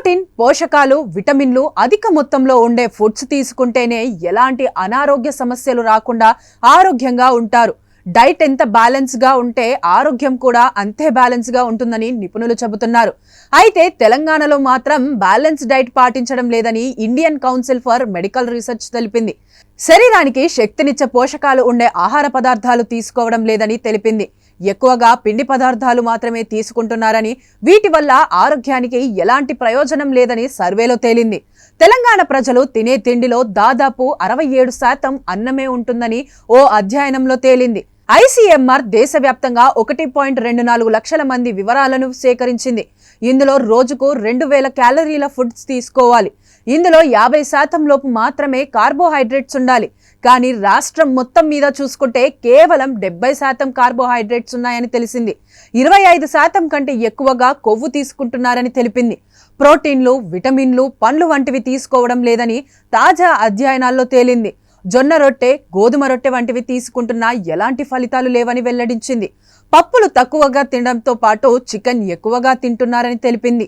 Protein, పోషకాలు, విటమిన్లు అధిక మొత్తంలో ఉండే ఫుడ్స్ తీసుకుంటేనే ఎలాంటి అనారోగ్య సమస్యలు రాకుండా ఆరోగ్యంగా ఉంటారు. డైట్ ఎంత బ్యాలెన్స్ గా ఉంటే ఆరోగ్యం కూడా అంతే బ్యాలెన్స్ గా ఉంటుందని నిపుణులు చెబుతున్నారు. అయితే తెలంగాణలో మాత్రం బ్యాలెన్స్ డైట్ పాటించడం లేదని Indian council for medical research తెలిపింది. శరీరానికి శక్తినిచ్చే పోషకాలు ఉండే ఆహార పదార్థాలు తీసుకోవడం లేదని తెలిపింది. ఎక్కువగా పిండి పదార్థాలు మాత్రమే తీసుకుంటున్నారని, వీటి వల్ల ఆరోగ్యానికి ఎలాంటి ప్రయోజనం లేదని సర్వేలో తేలింది. తెలంగాణ ప్రజలు తినే తిండిలో దాదాపు 67% అన్నమే ఉంటుందని ఓ అధ్యయనంలో తేలింది. ICMR దేశవ్యాప్తంగా 1.24 లక్షల మంది వివరాలను సేకరించింది. ఇందులో రోజుకు 2000 క్యాలరీల ఫుడ్స్ తీసుకోవాలి. ఇందులో 50% లోపు మాత్రమే కార్బోహైడ్రేట్స్ ఉండాలి. కానీ రాష్ట్రం మొత్తం మీద చూసుకుంటే కేవలం 70% కార్బోహైడ్రేట్స్ ఉన్నాయని తెలిసింది. 25% కంటే ఎక్కువగా కొవ్వు తీసుకుంటున్నారని తెలిపింది. ప్రోటీన్లు, విటమిన్లు, పండ్లు వంటివి తీసుకోవడం లేదని తాజా అధ్యయనాల్లో తేలింది. జొన్న రొట్టె, గోధుమ రొట్టె వంటివి తీసుకుంటున్నా ఎలాంటి ఫలితాలు లేవని వెల్లడించింది. పప్పులు తక్కువగా తినడంతో పాటు చికెన్ ఎక్కువగా తింటున్నారని తెలిపింది.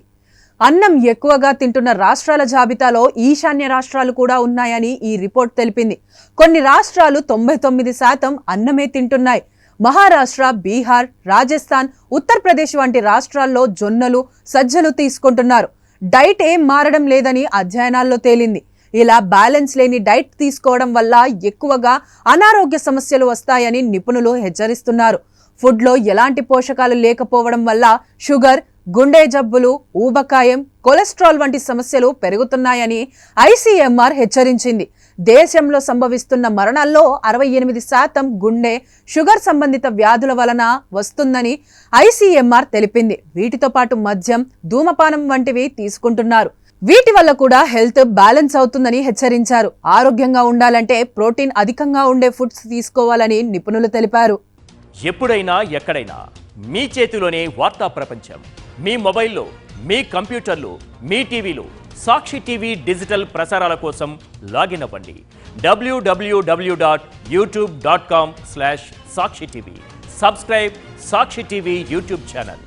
అన్నం ఎక్కువగా తింటున్న రాష్ట్రాల జాబితాలో ఈశాన్య రాష్ట్రాలు కూడా ఉన్నాయని ఈ రిపోర్ట్ తెలిపింది. కొన్ని రాష్ట్రాలు 99% అన్నమే తింటున్నాయి. మహారాష్ట్ర, బీహార్, రాజస్థాన్, ఉత్తరప్రదేశ్ వంటి రాష్ట్రాల్లో జొన్నలు, సజ్జలు తీసుకుంటున్నారు. డైట్ ఏం మారడం లేదని అధ్యయనాల్లో తేలింది. ఇలా బ్యాలెన్స్ లేని డైట్ తీసుకోవడం వల్ల ఎక్కువగా అనారోగ్య సమస్యలు వస్తాయని నిపుణులు హెచ్చరిస్తున్నారు. ఫుడ్లో ఎలాంటి పోషకాలు లేకపోవడం వల్ల షుగర్, గుండె జబ్బులు, ఊబకాయం, కొలెస్ట్రాల్ వంటి సమస్యలు పెరుగుతున్నాయని ICMR హెచ్చరించింది. దేశంలో సంభవిస్తున్న మరణాల్లో 68% గుండె, షుగర్ సంబంధిత వ్యాధుల వలన వస్తుందని ICMR తెలిపింది. వీటితో పాటు మద్యం, ధూమపానం వంటివి తీసుకుంటున్నారు. వీటి వల్ల కూడా హెల్త్ బ్యాలెన్స్ అవుతుందని హెచ్చరించారు. ఆరోగ్యంగా ఉండాలంటే ప్రోటీన్ అధికంగా ఉండే ఫుడ్స్ తీసుకోవాలని నిపుణులు తెలిపారు. ఎప్పుడైనా ఎక్కడైనా మీ చేతిలోనే వార్తా ప్రపంచం. మీ మొబైల్లో, మీ కంప్యూటర్లో, మీ టీవీలో సాక్షి టీవీ డిజిటల్ ప్రసారాల కోసం లాగిన్ అవ్వండి. www.youtube.com/సాక్షి టీవీ. సబ్స్క్రైబ్ సాక్షి టీవీ యూట్యూబ్ ఛానల్.